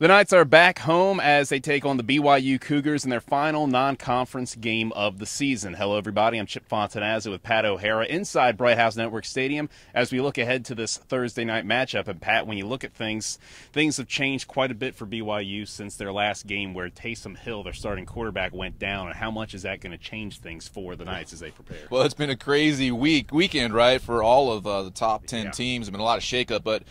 The Knights are back home as they take on the BYU Cougars in their final non-conference game of the season. Hello, everybody. I'm Chip Fontanazza with Pat O'Hara inside Bright House Network Stadium as we look ahead to this Thursday night matchup. And, Pat, when you look at things have changed quite a bit for BYU since their last game where Taysom Hill, their starting quarterback, went down. And how much is that going to change things for the Knights as they prepare? Well, it's been a crazy weekend, right, for all of the top 10 teams. There's been a lot of shakeup, but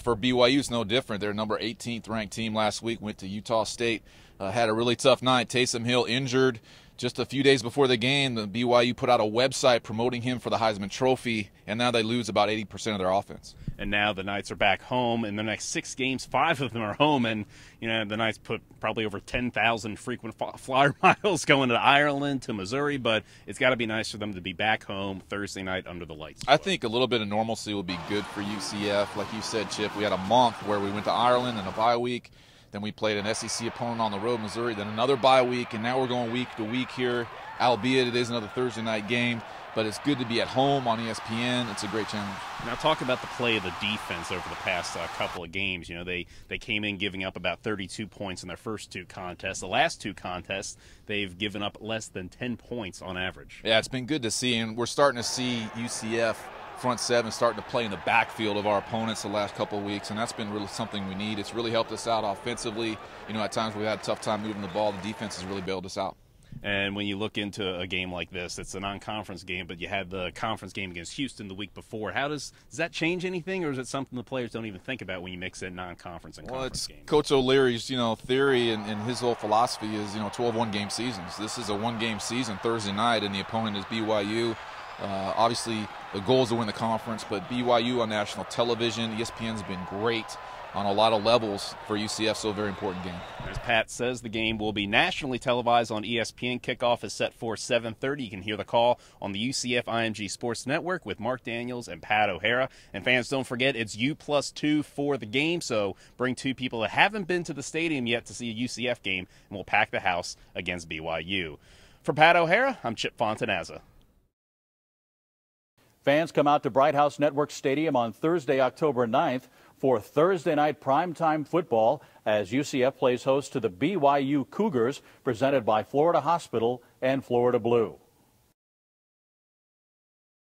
for BYU, it's no different. They're number 18th ranked team last week, went to Utah State, had a really tough night. Taysom Hill injured just a few days before the game. The BYU put out a website promoting him for the Heisman Trophy, and now they lose about 80% of their offense. And now the Knights are back home. In the next 6 games, 5 of them are home. And, you know, the Knights put probably over 10,000 frequent flyer miles going to Ireland, to Missouri. But it's got to be nice for them to be back home Thursday night under the lights. I think a little bit of normalcy would be good for UCF. Like you said, Chip, we had a month where we went to Ireland and a bye week. Then we played an SEC opponent on the road, Missouri, then another bye week. And now we're going week to week here, albeit it is another Thursday night game. But it's good to be at home on ESPN. It's a great challenge. Now talk about the play of the defense over the past couple of games. You know, they came in giving up about 32 points in their first 2 contests. The last 2 contests, they've given up less than 10 points on average. Yeah, it's been good to see, and we're starting to see UCF front 7 starting to play in the backfield of our opponents the last couple of weeks, and that's been really something we need. It's really helped us out offensively. You know, at times we've had a tough time moving the ball. The defense has really bailed us out. And when you look into a game like this, it's a non-conference game, but you had the conference game against Houston the week before. Does that change anything, or is it something the players don't even think about when you mix in non-conference and conference games? Coach O'Leary's, theory and his whole philosophy is, 12 one-game seasons. This is a one-game season Thursday night, and the opponent is BYU. Obviously, the goal is to win the conference, but BYU on national television, ESPN's been great on a lot of levels for UCF, so a very important game. As Pat says, the game will be nationally televised on ESPN. Kickoff is set for 7:30. You can hear the call on the UCF IMG Sports Network with Mark Daniels and Pat O'Hara. And fans, don't forget, it's U+2 for the game, so bring 2 people that haven't been to the stadium yet to see a UCF game, and we'll pack the house against BYU. For Pat O'Hara, I'm Chip Fontanazza. Fans come out to Bright House Network Stadium on Thursday, October 9th for Thursday night primetime football as UCF plays host to the BYU Cougars, presented by Florida Hospital and Florida Blue.